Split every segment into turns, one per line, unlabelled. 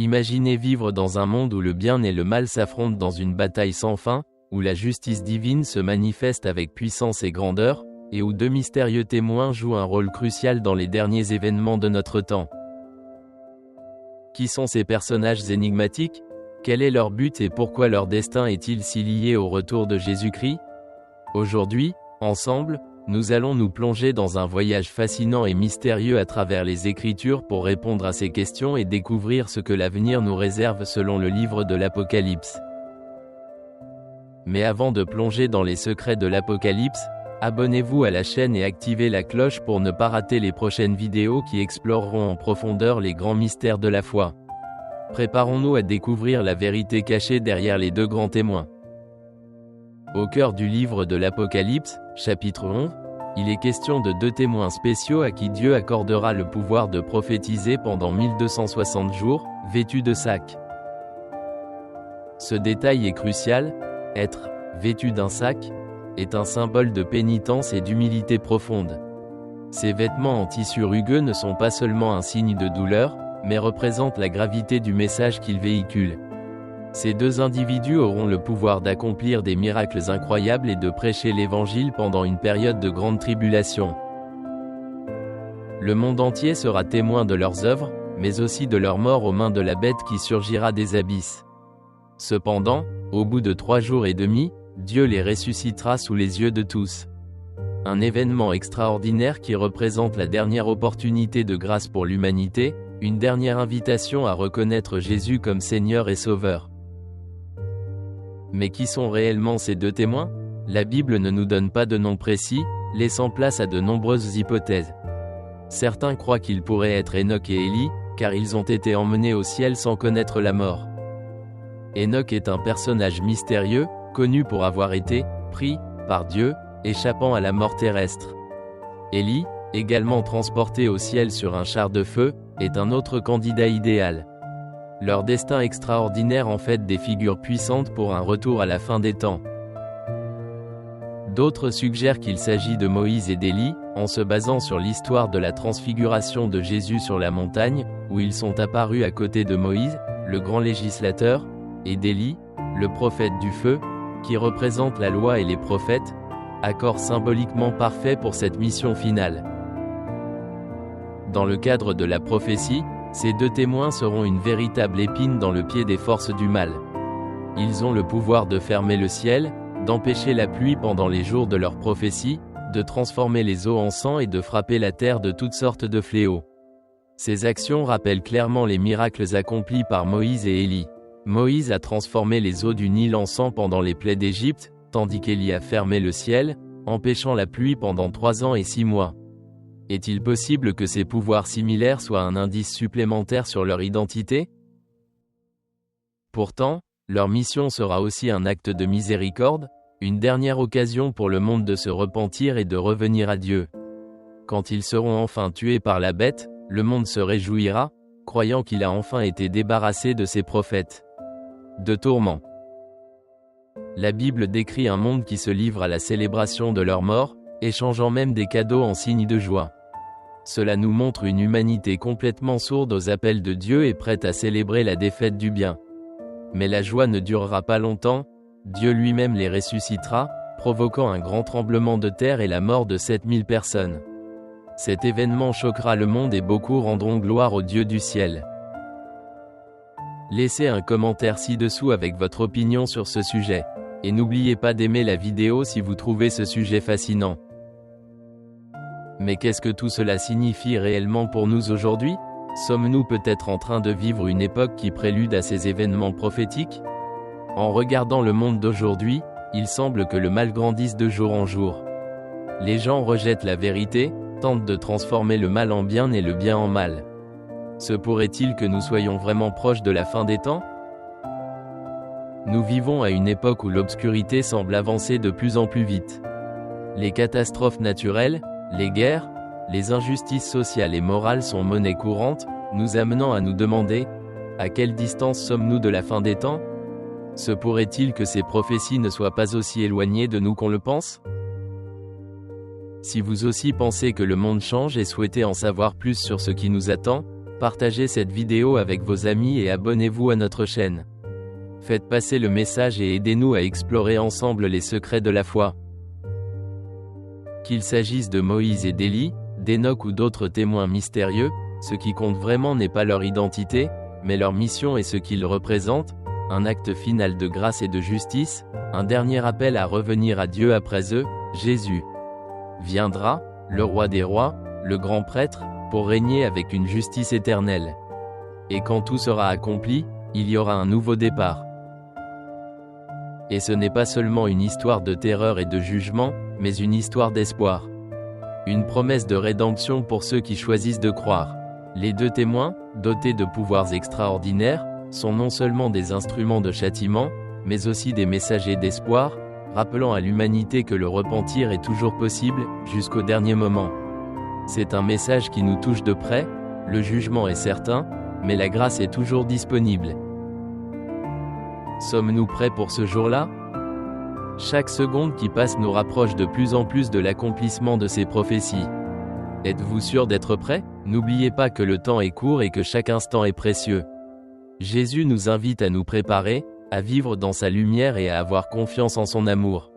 Imaginez vivre dans un monde où le bien et le mal s'affrontent dans une bataille sans fin, où la justice divine se manifeste avec puissance et grandeur, et où deux mystérieux témoins jouent un rôle crucial dans les derniers événements de notre temps. Qui sont ces personnages énigmatiques? Quel est leur but et pourquoi leur destin est-il si lié au retour de Jésus-Christ? Aujourd'hui, ensemble, nous allons nous plonger dans un voyage fascinant et mystérieux à travers les Écritures pour répondre à ces questions et découvrir ce que l'avenir nous réserve selon le livre de l'Apocalypse. Mais avant de plonger dans les secrets de l'Apocalypse, abonnez-vous à la chaîne et activez la cloche pour ne pas rater les prochaines vidéos qui exploreront en profondeur les grands mystères de la foi. Préparons-nous à découvrir la vérité cachée derrière les deux grands témoins. Au cœur du livre de l'Apocalypse, chapitre 11, il est question de deux témoins spéciaux à qui Dieu accordera le pouvoir de prophétiser pendant 1260 jours, vêtus de sacs. Ce détail est crucial, être vêtu d'un sac est un symbole de pénitence et d'humilité profonde. Ces vêtements en tissu rugueux ne sont pas seulement un signe de douleur, mais représentent la gravité du message qu'ils véhiculent. Ces deux individus auront le pouvoir d'accomplir des miracles incroyables et de prêcher l'Évangile pendant une période de grande tribulation. Le monde entier sera témoin de leurs œuvres, mais aussi de leur mort aux mains de la bête qui surgira des abysses. Cependant, au bout de 3 jours et demi, Dieu les ressuscitera sous les yeux de tous. Un événement extraordinaire qui représente la dernière opportunité de grâce pour l'humanité, une dernière invitation à reconnaître Jésus comme Seigneur et Sauveur. Mais qui sont réellement ces deux témoins? La Bible ne nous donne pas de nom précis, laissant place à de nombreuses hypothèses. Certains croient qu'ils pourraient être Enoch et Élie, car ils ont été emmenés au ciel sans connaître la mort. Enoch est un personnage mystérieux, connu pour avoir été pris par Dieu, échappant à la mort terrestre. Élie, également transporté au ciel sur un char de feu, est un autre candidat idéal. Leur destin extraordinaire en fait des figures puissantes pour un retour à la fin des temps. D'autres suggèrent qu'il s'agit de Moïse et d'Élie, en se basant sur l'histoire de la transfiguration de Jésus sur la montagne, où ils sont apparus à côté de Moïse, le grand législateur, et d'Élie, le prophète du feu, qui représente la loi et les prophètes, accord symboliquement parfait pour cette mission finale. Dans le cadre de la prophétie, ces deux témoins seront une véritable épine dans le pied des forces du mal. Ils ont le pouvoir de fermer le ciel, d'empêcher la pluie pendant les jours de leur prophétie, de transformer les eaux en sang et de frapper la terre de toutes sortes de fléaux. Ces actions rappellent clairement les miracles accomplis par Moïse et Élie. Moïse a transformé les eaux du Nil en sang pendant les plaies d'Égypte, tandis qu'Élie a fermé le ciel, empêchant la pluie pendant 3 ans et 6 mois. Est-il possible que ces pouvoirs similaires soient un indice supplémentaire sur leur identité? Pourtant, leur mission sera aussi un acte de miséricorde, une dernière occasion pour le monde de se repentir et de revenir à Dieu. Quand ils seront enfin tués par la bête, le monde se réjouira, croyant qu'il a enfin été débarrassé de ses prophètes. De tourments. La Bible décrit un monde qui se livre à la célébration de leur mort, échangeant même des cadeaux en signe de joie. Cela nous montre une humanité complètement sourde aux appels de Dieu et prête à célébrer la défaite du bien. Mais la joie ne durera pas longtemps, Dieu lui-même les ressuscitera, provoquant un grand tremblement de terre et la mort de 7000 personnes. Cet événement choquera le monde et beaucoup rendront gloire au Dieu du ciel. Laissez un commentaire ci-dessous avec votre opinion sur ce sujet. Et n'oubliez pas d'aimer la vidéo si vous trouvez ce sujet fascinant. Mais qu'est-ce que tout cela signifie réellement pour nous aujourd'hui? Sommes-nous peut-être en train de vivre une époque qui prélude à ces événements prophétiques? En regardant le monde d'aujourd'hui, il semble que le mal grandisse de jour en jour. Les gens rejettent la vérité, tentent de transformer le mal en bien et le bien en mal. Se pourrait-il que nous soyons vraiment proches de la fin des temps? Nous vivons à une époque où l'obscurité semble avancer de plus en plus vite. Les catastrophes naturelles, les guerres, les injustices sociales et morales sont monnaie courante, nous amenant à nous demander « À quelle distance sommes-nous de la fin des temps ?» Se pourrait-il que ces prophéties ne soient pas aussi éloignées de nous qu'on le pense? Si vous aussi pensez que le monde change et souhaitez en savoir plus sur ce qui nous attend, Partagez cette vidéo avec vos amis et abonnez-vous à notre chaîne. Faites passer le message et aidez-nous à explorer ensemble les secrets de la foi. Qu'il s'agisse de Moïse et d'Élie, d'Enoch ou d'autres témoins mystérieux, ce qui compte vraiment n'est pas leur identité, mais leur mission et ce qu'ils représentent, un acte final de grâce et de justice, un dernier appel à revenir à Dieu après eux. Jésus viendra, le roi des rois, le grand prêtre, pour régner avec une justice éternelle. Et quand tout sera accompli, il y aura un nouveau départ. Et ce n'est pas seulement une histoire de terreur et de jugement, mais une histoire d'espoir. Une promesse de rédemption pour ceux qui choisissent de croire. Les deux témoins, dotés de pouvoirs extraordinaires, sont non seulement des instruments de châtiment, mais aussi des messagers d'espoir, rappelant à l'humanité que le repentir est toujours possible, jusqu'au dernier moment. C'est un message qui nous touche de près, le jugement est certain, mais la grâce est toujours disponible. Sommes-nous prêts pour ce jour-là ? Chaque seconde qui passe nous rapproche de plus en plus de l'accomplissement de ces prophéties. Êtes-vous sûr d'être prêts ? N'oubliez pas que le temps est court et que chaque instant est précieux. Jésus nous invite à nous préparer, à vivre dans sa lumière et à avoir confiance en son amour.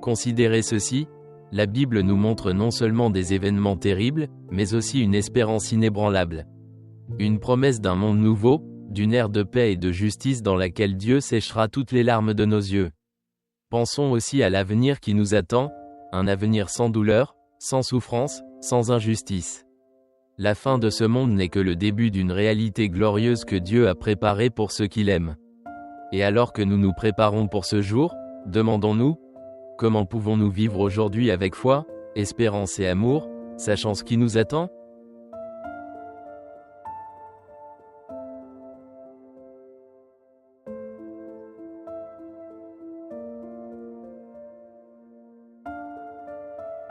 Considérez ceci, la Bible nous montre non seulement des événements terribles, mais aussi une espérance inébranlable. Une promesse d'un monde nouveau, d'une ère de paix et de justice dans laquelle Dieu séchera toutes les larmes de nos yeux. Pensons aussi à l'avenir qui nous attend, un avenir sans douleur, sans souffrance, sans injustice. La fin de ce monde n'est que le début d'une réalité glorieuse que Dieu a préparée pour ceux qui l'aiment. Et alors que nous nous préparons pour ce jour, demandons-nous, comment pouvons-nous vivre aujourd'hui avec foi, espérance et amour, sachant ce qui nous attend ?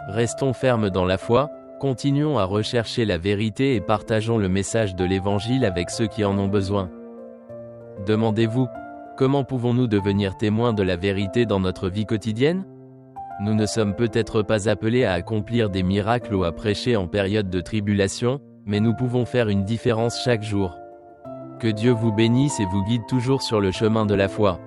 Restons fermes dans la foi, continuons à rechercher la vérité et partageons le message de l'Évangile avec ceux qui en ont besoin. Demandez-vous, comment pouvons-nous devenir témoins de la vérité dans notre vie quotidienne ? Nous ne sommes peut-être pas appelés à accomplir des miracles ou à prêcher en période de tribulation, mais nous pouvons faire une différence chaque jour. Que Dieu vous bénisse et vous guide toujours sur le chemin de la foi.